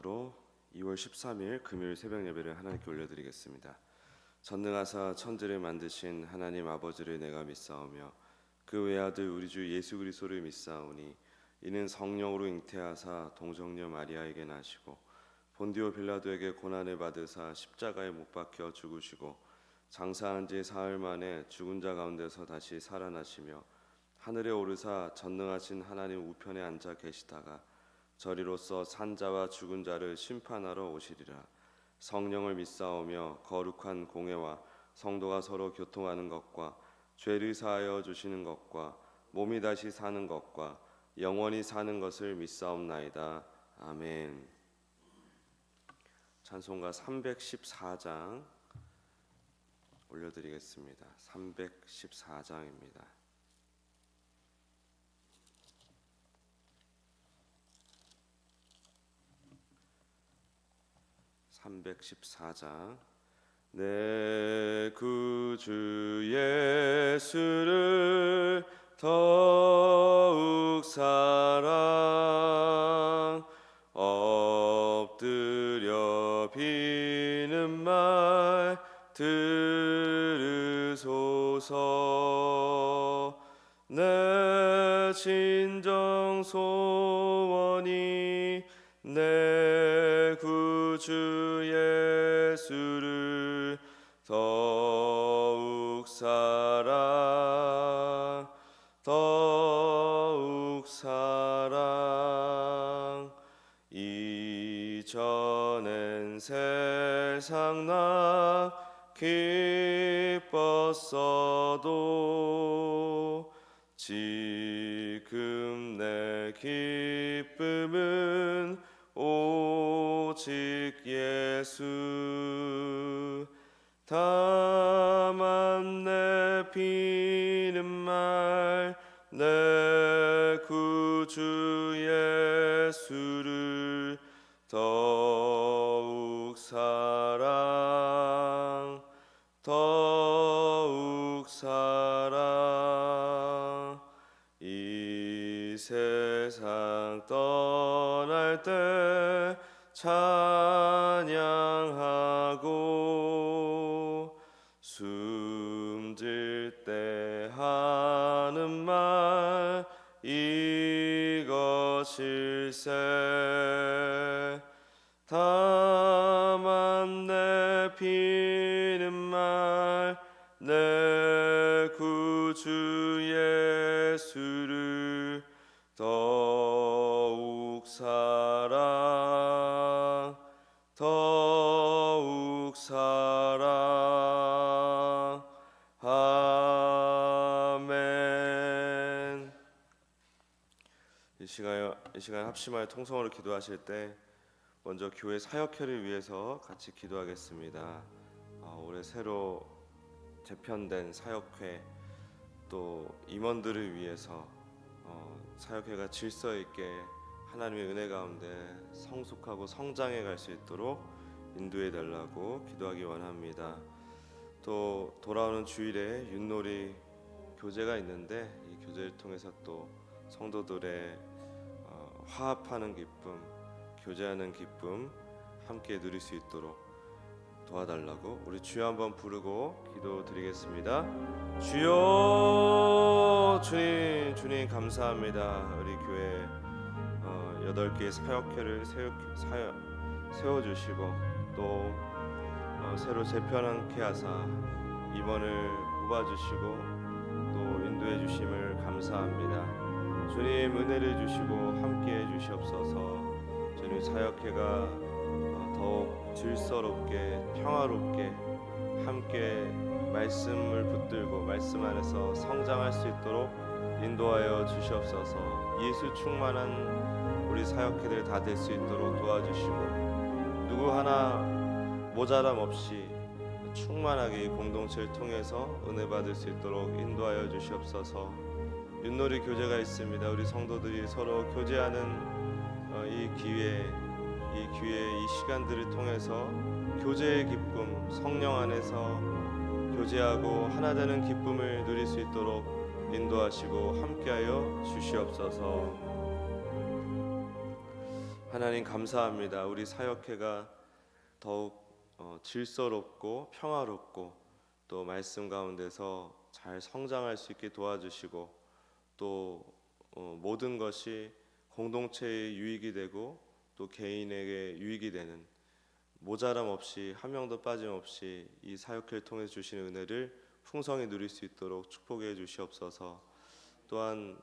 마지막으로 2월 13일 금요일 새벽 예배를 하나님께 올려드리겠습니다. 전능하사 천지를 만드신 하나님 아버지를 내가 믿사오며 그 외아들 우리 주 예수 그리스도를 믿사오니 이는 성령으로 잉태하사 동정녀 마리아에게 나시고 본디오 빌라도에게 고난을 받으사 십자가에 못 박혀 죽으시고 장사한 지 사흘 만에 죽은 자 가운데서 다시 살아나시며 하늘에 오르사 전능하신 하나님 우편에 앉아 계시다가 저리로서 산자와 죽은 자를 심판하러 오시리라. 성령을 믿사오며 거룩한 공회와 성도가 서로 교통하는 것과 죄를 사하여 주시는 것과 몸이 다시 사는 것과 영원히 사는 것을 믿사옵나이다. 아멘. 찬송가 314장 올려드리겠습니다. 314장입니다. 314장. 내 구주 예수를 더욱 사랑 엎드려 비는 말 들으소서. 내 진정 소원이 내 구주 예수를 더욱 사랑 이전엔 세상 나 기뻤어도 지금 내 기쁨은 오직 예수. 다만 내 비는 말 내 구주 예수를 더욱 사랑 이 세상 떠날 때 찬양하고 숨질 때 하는 말 이것일세. 다만 내 비는 말 내 구주 예수를 더욱 사랑 아멘. 이 시간 합심하여 통성으로 기도하실 때 먼저 교회 사역회를 위해서 같이 기도하겠습니다. 올해 새로 재편된 사역회 또 임원들을 위해서 사역회가 질서 있게 하나님의 은혜 가운데 성숙하고 성장해 갈 수 있도록 인도해 달라고 기도하기 원합니다. 또 돌아오는 주일에 윷놀이 교제가 있는데 이 교제를 통해서 또 성도들의 화합하는 기쁨, 교제하는 기쁨 함께 누릴 수 있도록 도와달라고 우리 주여 한번 부르고 기도드리겠습니다. 주여. 주님 감사합니다. 우리 교회 8개의 사역회를 세워주시고 또 새로 재편하게 하사 임원을 뽑아주시고 또 인도해 주심을 감사합니다. 주님 은혜를 주시고 함께해 주시옵소서. 주님 사역회가 더욱 질서롭게 평화롭게 함께 말씀을 붙들고 말씀 안에서 성장할 수 있도록 인도하여 주시옵소서. 예수 충만한 우리 사역회들 다 될 수 있도록 도와주시고 누구 하나 모자람 없이 충만하게 이 공동체를 통해서 은혜 받을 수 있도록 인도하여 주시옵소서. 윷놀이 교제가 있습니다. 우리 성도들이 서로 교제하는 이 기회 이 시간들을 통해서 교제의 기쁨, 성령 안에서 교제하고 하나 되는 기쁨을 누릴 수 있도록 인도하시고 함께하여 주시옵소서. 하나님 감사합니다. 우리 사역회가 더욱 질서롭고 평화롭고 또 말씀 가운데서 잘 성장할 수 있게 도와주시고 또 모든 것이 공동체의 유익이 되고 또 개인에게 유익이 되는 모자람 없이 한 명도 빠짐없이 이 사역회를 통해 주시는 은혜를 풍성히 누릴 수 있도록 축복해 주시옵소서. 또한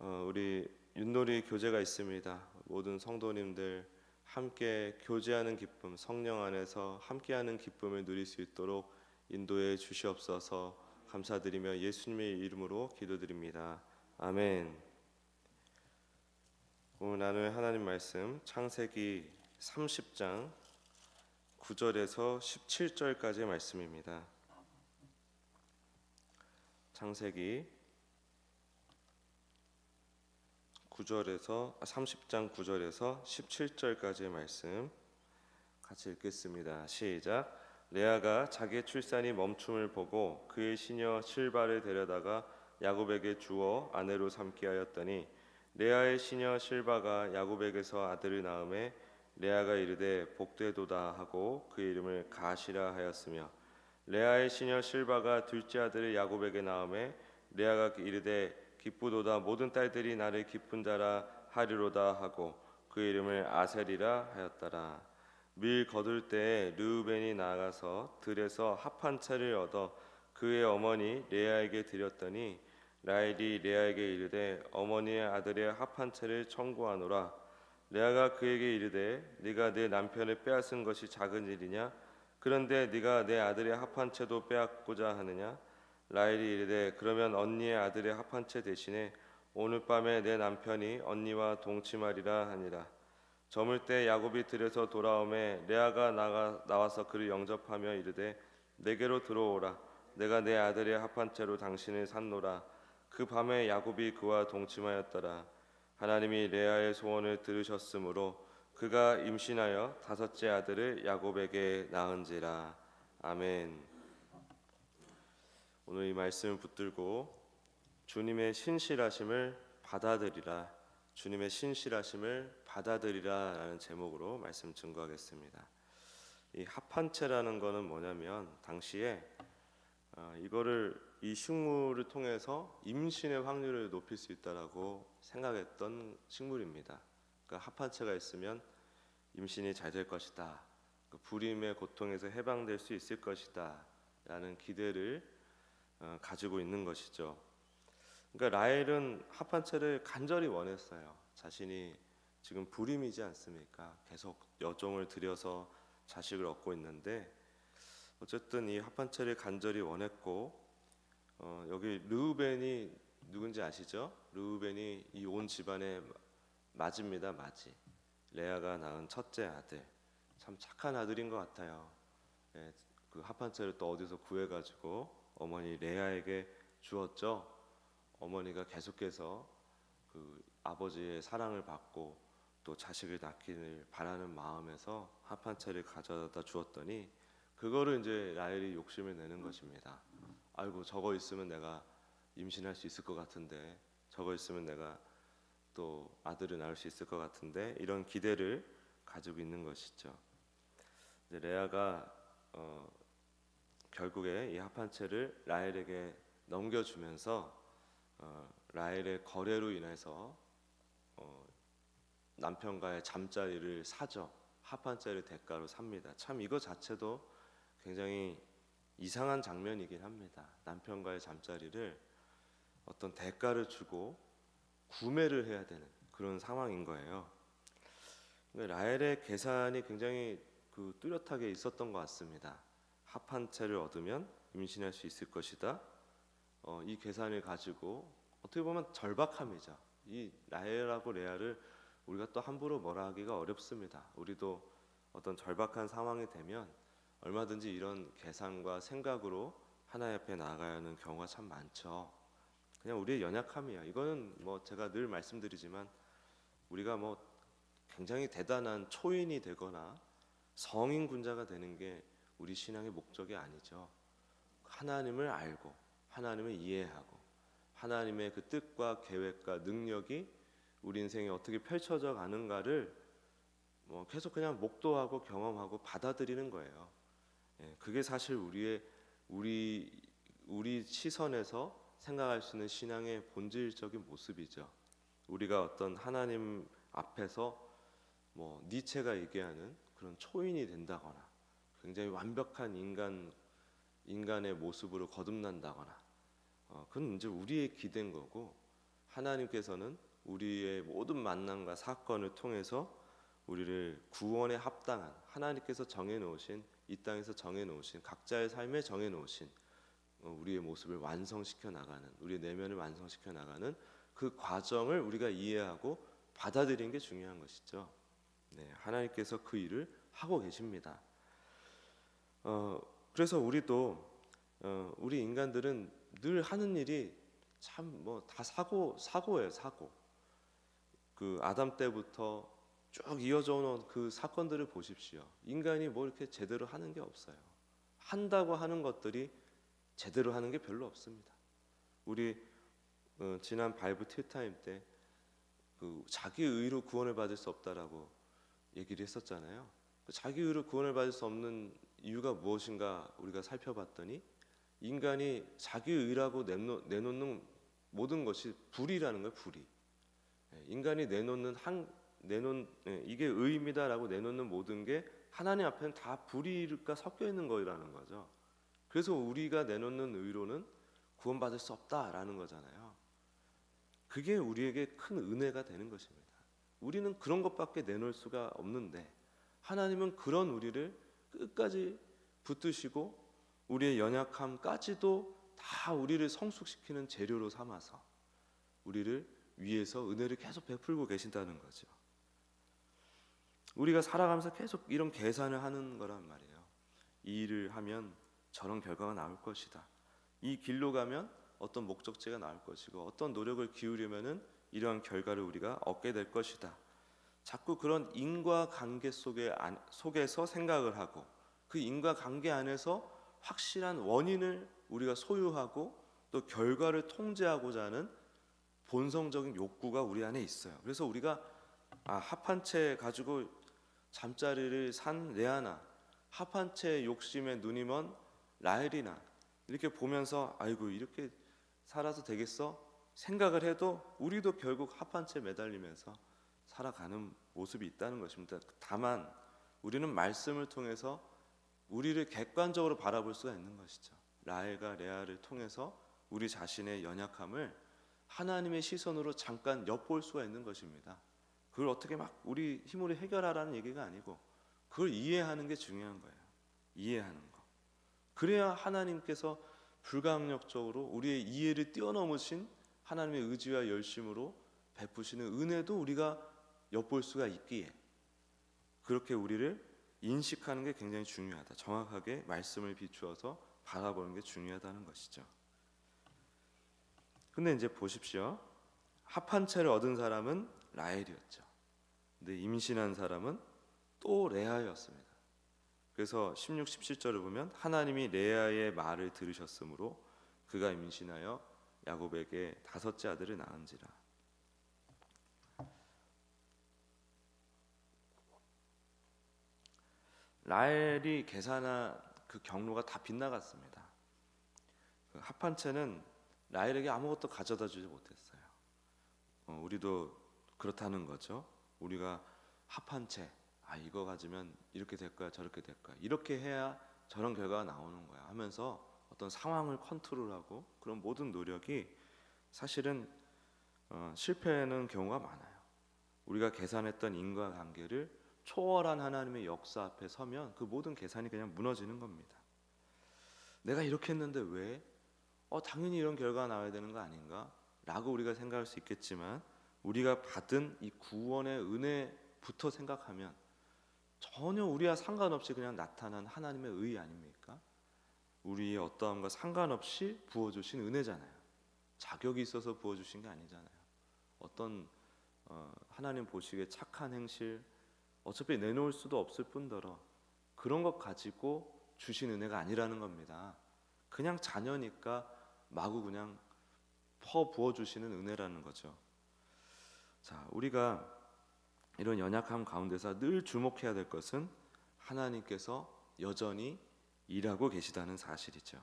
우리 윷놀이 교제가 있습니다. 모든 성도님들 함께 교제하는 기쁨, 성령 안에서 함께하는 기쁨을 누릴 수 있도록 인도해 주시옵소서. 감사드리며 예수님의 이름으로 기도드립니다. 아멘. 오늘 나눌 하나님 말씀 창세기 30장 9절에서 17절까지의 말씀입니다. 창세기 30장 9절에서 17절까지의 말씀 같이 읽겠습니다. 시작. 레아가 자기의 출산이 멈춤을 보고 그의 시녀 실바를 데려다가 야곱에게 주어 아내로 삼게 하였더니 레아의 시녀 실바가 야곱에게서 아들을 낳음에 레아가 이르되 복되도다 하고 그 이름을 가시라 하였으며 레아의 시녀 실바가 둘째 아들을 야곱에게 낳음에 레아가 이르되 기쁘도다 모든 딸들이 나를 기쁜 자라 하리로다 하고 그 이름을 아셀이라 하였더라. 밀 거둘 때에 르우벤이 나가서 들에서 합 한 채를 얻어 그의 어머니 레아에게 드렸더니 라헬이 레아에게 이르되 어머니의 아들의 합 한 채를 청구하노라. 레아가 그에게 이르되 네가 내 남편을 빼앗은 것이 작은 일이냐? 그런데 네가 내 아들의 합 한 채도 빼앗고자 하느냐? 라헬이 이르되 그러면 언니의 아들의 합 한 채 대신에 오늘 밤에 내 남편이 언니와 동침하리라 하니라. 저물 때 야곱이 들에서 돌아오매 레아가 나와서 그를 영접하며 이르되 내게로 들어오라. 내가 내 아들의 합 한 채로 당신을 샀노라. 그 밤에 야곱이 그와 동침하였더라. 하나님이 레아의 소원을 들으셨으므로 그가 임신하여 다섯째 아들을 야곱에게 낳은지라. 아멘. 오늘 이 말씀을 붙들고 주님의 신실하심을 받아들이라, 주님의 신실하심을 받아들이라 라는 제목으로 말씀 증거하겠습니다. 이 합한채라는 거는 뭐냐면 당시에 이 식물을 통해서 임신의 확률을 높일 수 있다라고 생각했던 식물입니다. 그러니까 합한채가 있으면 임신이 잘 될 것이다, 불임의 고통에서 해방될 수 있을 것이다 라는 기대를 가지고 있는 것이죠. 그러니까 라헬은 합 한 채를 간절히 원했어요. 자신이 지금 불임이지 않습니까? 계속 여종을 들여서 자식을 얻고 있는데 어쨌든 이 합 한 채를 간절히 원했고 여기 르우벤이 누군지 아시죠? 르우벤이 이 온 집안의 맏입니다. 맏이. 레아가 낳은 첫째 아들. 참 착한 아들인 것 같아요. 예, 그 합 한 채를 또 어디서 구해가지고 어머니 레아에게 주었죠. 어머니가 계속해서 그 아버지의 사랑을 받고 또 자식을 낳기를 바라는 마음에서 합 한 채를 가져다 주었더니 그거를 이제 라헬이 욕심을 내는 것입니다. 아이고 저거 있으면 내가 임신할 수 있을 것 같은데, 저거 있으면 내가 또 아들을 낳을 수 있을 것 같은데, 이런 기대를 가지고 있는 것이죠. 이제 레아가 결국에 이 합 한 채를 라헬에게 넘겨주면서 라헬의 거래로 인해서 남편과의 잠자리를 사죠. 합 한 채를 대가로 삽니다. 참 이거 자체도 굉장히 이상한 장면이긴 합니다. 남편과의 잠자리를 어떤 대가를 주고 구매를 해야 되는 그런 상황인 거예요. 라헬의 계산이 굉장히 뚜렷하게 있었던 것 같습니다. 합 한 채를 얻으면 임신할 수 있을 것이다. 이 계산을 가지고 어떻게 보면 절박함이죠. 이 라헬하고 레아를 우리가 또 함부로 뭐라 하기가 어렵습니다. 우리도 어떤 절박한 상황이 되면 얼마든지 이런 계산과 생각으로 하나님 앞에 나아가야 하는 경우가 참 많죠. 그냥 우리의 연약함이야. 이거는 뭐 제가 늘 말씀드리지만 우리가 뭐 굉장히 대단한 초인이 되거나 성인 군자가 되는 게 우리 신앙의 목적이 아니죠. 하나님을 알고 하나님을 이해하고 하나님의 그 뜻과 계획과 능력이 우리 인생에 어떻게 펼쳐져 가는가를 계속 그냥 목도하고 경험하고 받아들이는 거예요. 그게 사실 우리 시선에서 생각할 수 있는 신앙의 본질적인 모습이죠. 우리가 어떤 하나님 앞에서 니체가 얘기하는 그런 초인이 된다거나 굉장히 완벽한 인간의 모습으로 거듭난다거나 그건 이제 우리의 기대인 거고, 하나님께서는 우리의 모든 만남과 사건을 통해서 우리를 구원에 합당한, 하나님께서 정해놓으신, 이 땅에서 정해놓으신, 각자의 삶에 정해놓으신 우리의 모습을 완성시켜 나가는, 우리의 내면을 완성시켜 나가는 그 과정을 우리가 이해하고 받아들이는 게 중요한 것이죠. 하나님께서 그 일을 하고 계십니다. 그래서 우리 인간들은 늘 하는 일이 참 다 사고예요. 사고. 그 아담 때부터 쭉 이어져 오는 그 사건들을 보십시오. 인간이 이렇게 제대로 하는 게 없어요. 한다고 하는 것들이 제대로 하는 게 별로 없습니다. 우리 지난 바이블 틸타임 때 자기 의로 구원을 받을 수 없다라고 얘기를 했었잖아요. 자기 의로 구원을 받을 수 없는 이유가 무엇인가 우리가 살펴봤더니, 인간이 자기 의라고 내놓는 모든 것이 불이라는 거예요. 불이. 인간이 이게 의입니다라고 내놓는 모든 게 하나님 앞에는 다 불의가 섞여 있는 거라는 거죠. 그래서 우리가 내놓는 의로는 구원받을 수 없다라는 거잖아요. 그게 우리에게 큰 은혜가 되는 것입니다. 우리는 그런 것밖에 내놓을 수가 없는데, 하나님은 그런 우리를 끝까지 붙드시고 우리의 연약함까지도 다 우리를 성숙시키는 재료로 삼아서 우리를 위해서 은혜를 계속 베풀고 계신다는 거죠. 우리가 살아가면서 계속 이런 계산을 하는 거란 말이에요. 이 일을 하면 저런 결과가 나올 것이다. 이 길로 가면 어떤 목적지가 나올 것이고, 어떤 노력을 기울이면은 이러한 결과를 우리가 얻게 될 것이다. 자꾸 그런 인과관계 속에서 생각을 하고, 그 인과관계 안에서 확실한 원인을 우리가 소유하고 또 결과를 통제하고자 하는 본성적인 욕구가 우리 안에 있어요. 그래서 우리가 합 한 채 가지고 잠자리를 산 레아나, 합 한 채 욕심에 눈이 먼 라헬이나 이렇게 보면서 아이고 이렇게 살아서 되겠어? 생각을 해도 우리도 결국 합 한 채 매달리면서 살아가는 모습이 있다는 것입니다. 다만 우리는 말씀을 통해서 우리를 객관적으로 바라볼 수가 있는 것이죠. 라헬과 레아를 통해서 우리 자신의 연약함을 하나님의 시선으로 잠깐 엿볼 수가 있는 것입니다. 그걸 어떻게 막 우리 힘으로 해결하라는 얘기가 아니고, 그걸 이해하는 게 중요한 거예요. 이해하는 거. 그래야 하나님께서 불가항력적으로 우리의 이해를 뛰어넘으신 하나님의 의지와 열심으로 베푸시는 은혜도 우리가 엿볼 수가 있기에, 그렇게 우리를 인식하는 게 굉장히 중요하다. 정확하게 말씀을 비추어서 바라보는 게 중요하다는 것이죠. 근데 이제 보십시오. 합한 채를 얻은 사람은 라헬이었죠. 근데 임신한 사람은 또 레아였습니다. 그래서 16, 17절을 보면 하나님이 레아의 말을 들으셨으므로 그가 임신하여 야곱에게 5째 아들을 낳은지라. 라헬이 계산한 그 경로가 다 빗나갔습니다. 그 합한 채는 라헬에게 아무것도 가져다 주지 못했어요. 우리도 그렇다는 거죠. 우리가 합한 채, 이거 가지면 이렇게 될 거야, 저렇게 될 거야, 이렇게 해야 저런 결과가 나오는 거야 하면서 어떤 상황을 컨트롤하고 그런 모든 노력이 사실은 실패하는 경우가 많아요. 우리가 계산했던 인과관계를 초월한 하나님의 역사 앞에 서면 그 모든 계산이 그냥 무너지는 겁니다. 내가 이렇게 했는데 왜? 당연히 이런 결과가 나와야 되는 거 아닌가? 라고 우리가 생각할 수 있겠지만, 우리가 받은 이 구원의 은혜부터 생각하면 전혀 우리와 상관없이 그냥 나타난 하나님의 의 아닙니까? 우리의 어떠함과 상관없이 부어주신 은혜잖아요. 자격이 있어서 부어주신 게 아니잖아요. 어떤 하나님 보시기에 착한 행실, 어차피 내놓을 수도 없을 뿐더러 그런 것 가지고 주신 은혜가 아니라는 겁니다. 그냥 자녀니까 마구 그냥 퍼 부어주시는 은혜라는 거죠. 자, 우리가 이런 연약함 가운데서 늘 주목해야 될 것은 하나님께서 여전히 일하고 계시다는 사실이죠.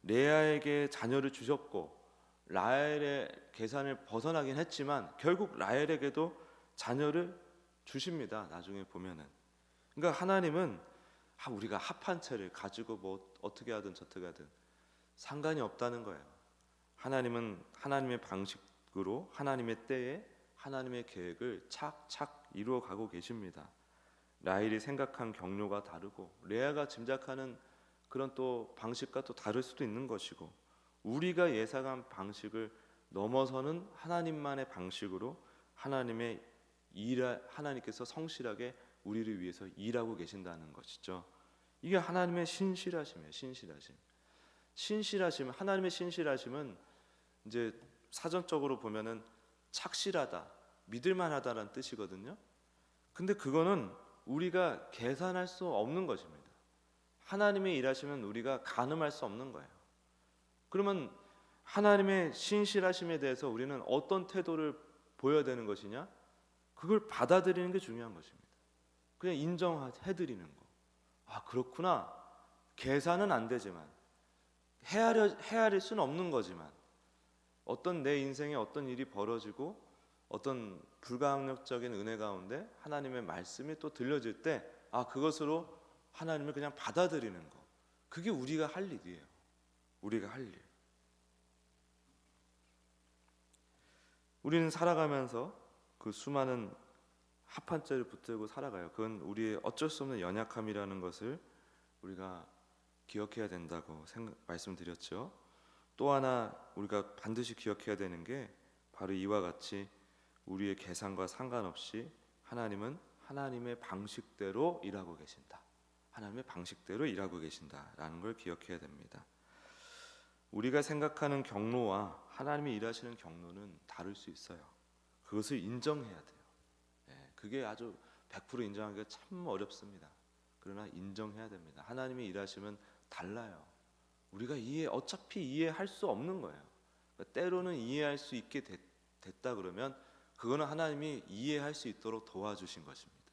레아에게 자녀를 주셨고 라헬의 계산을 벗어나긴 했지만 결국 라헬에게도 자녀를 주십니다. 나중에 보면은. 그러니까 하나님은 우리가 합한 채를 가지고 뭐 어떻게 하든 저떻게 하든 상관이 없다는 거예요. 하나님은 하나님의 방식으로 하나님의 때에 하나님의 계획을 착착 이루어가고 계십니다. 라헬이 생각한 경로가 다르고 레아가 짐작하는 그런 또 방식과 또 다를 수도 있는 것이고 우리가 예상한 방식을 넘어서는 하나님만의 방식으로 하나님께서 성실하게 우리를 위해서 일하고 계신다는 것이죠. 이게 하나님의 신실하심이에요. 신실하심. 하나님의 신실하심은 이제 사전적으로 보면은 착실하다, 믿을만하다라는 뜻이거든요. 근데 그거는 우리가 계산할 수 없는 것입니다. 하나님의 일하시면 우리가 가늠할 수 없는 거예요. 그러면 하나님의 신실하심에 대해서 우리는 어떤 태도를 보여야 되는 것이냐? 그걸 받아들이는 게 중요한 것입니다. 그냥 인정해드리는 거. 그렇구나. 계산은 안 되지만 헤아릴 수는 없는 거지만 어떤 내 인생에 어떤 일이 벌어지고 어떤 불가항력적인 은혜 가운데 하나님의 말씀이 또 들려질 때 그것으로 하나님을 그냥 받아들이는 거. 그게 우리가 할 일이에요. 우리가 할 일. 우리는 살아가면서 그 수많은 합한죄를 붙들고 살아가요. 그건 우리의 어쩔 수 없는 연약함이라는 것을 우리가 기억해야 된다고 말씀드렸죠. 또 하나 우리가 반드시 기억해야 되는 게 바로 이와 같이 우리의 계산과 상관없이 하나님은 하나님의 방식대로 일하고 계신다. 하나님의 방식대로 일하고 계신다라는 걸 기억해야 됩니다. 우리가 생각하는 경로와 하나님이 일하시는 경로는 다를 수 있어요. 그것을 인정해야 돼요. 그게 아주 100% 인정하기가 참 어렵습니다. 그러나 인정해야 됩니다. 하나님이 일하시면 달라요. 우리가 어차피 이해할 수 없는 거예요. 그러니까 때로는 이해할 수 있게 됐다 그러면 그거는 하나님이 이해할 수 있도록 도와주신 것입니다.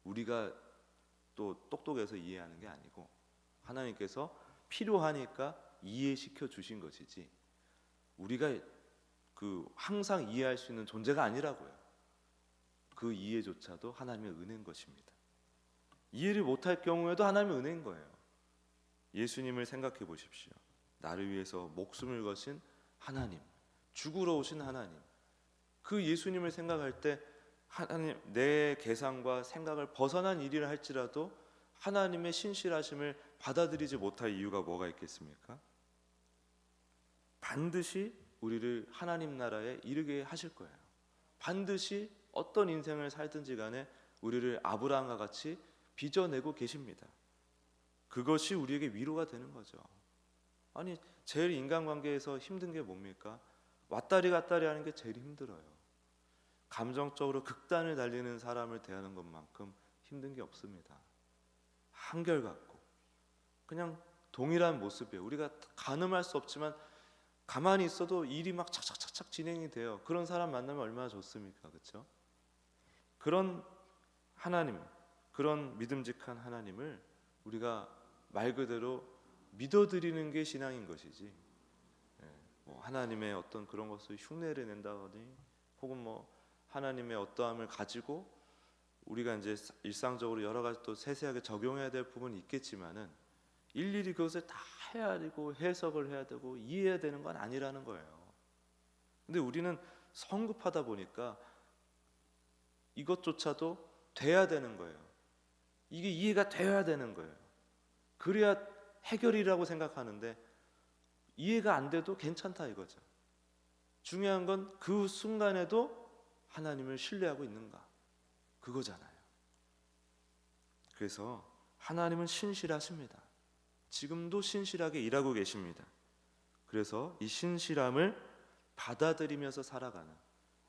우리가 또 똑똑해서 이해하는 게 아니고 하나님께서 필요하니까 이해시켜 주신 것이지 우리가 항상 이해할 수 있는 존재가 아니라고요. 그 이해조차도 하나님의 은혜인 것입니다. 이해를 못할 경우에도 하나님의 은혜인 거예요. 예수님을 생각해 보십시오. 나를 위해서 목숨을 거신 하나님, 죽으러 오신 하나님. 그 예수님을 생각할 때 하나님 내 계산과 생각을 벗어난 일이라 할지라도 하나님의 신실하심을 받아들이지 못할 이유가 뭐가 있겠습니까? 반드시 우리를 하나님 나라에 이르게 하실 거예요. 반드시 어떤 인생을 살든지 간에 우리를 아브라함과 같이 빚어내고 계십니다. 그것이 우리에게 위로가 되는 거죠. 제일 인간관계에서 힘든 게 뭡니까? 왔다리 갔다리 하는 게 제일 힘들어요. 감정적으로 극단을 달리는 사람을 대하는 것만큼 힘든 게 없습니다. 한결같고 그냥 동일한 모습이에요. 우리가 가늠할 수 없지만 가만히 있어도 일이 막 착착착착 진행이 돼요. 그런 사람 만나면 얼마나 좋습니까? 그렇죠? 그런 하나님, 그런 믿음직한 하나님을 우리가 말 그대로 믿어드리는 게 신앙인 것이지 하나님의 어떤 그런 것을 흉내를 낸다거니 혹은 하나님의 어떠함을 가지고 우리가 이제 일상적으로 여러 가지 또 세세하게 적용해야 될 부분이 있겠지만은 일일이 그것을 다 헤아리고 해석을 해야 되고 이해해야 되는 건 아니라는 거예요. 근데 우리는 성급하다 보니까 이것조차도 돼야 되는 거예요. 이게 이해가 돼야 되는 거예요. 그래야 해결이라고 생각하는데 이해가 안 돼도 괜찮다 이거죠. 중요한 건 그 순간에도 하나님을 신뢰하고 있는가 그거잖아요. 그래서 하나님은 신실하십니다. 지금도 신실하게 일하고 계십니다. 그래서 이 신실함을 받아들이면서 살아가는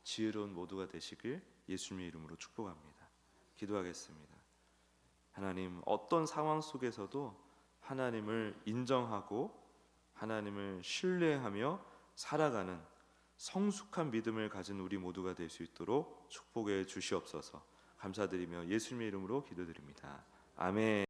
지혜로운 모두가 되시길 예수님의 이름으로 축복합니다. 기도하겠습니다. 하나님, 어떤 상황 속에서도 하나님을 인정하고 하나님을 신뢰하며 살아가는 성숙한 믿음을 가진 우리 모두가 될 수 있도록 축복해 주시옵소서. 감사드리며 예수님의 이름으로 기도드립니다. 아멘.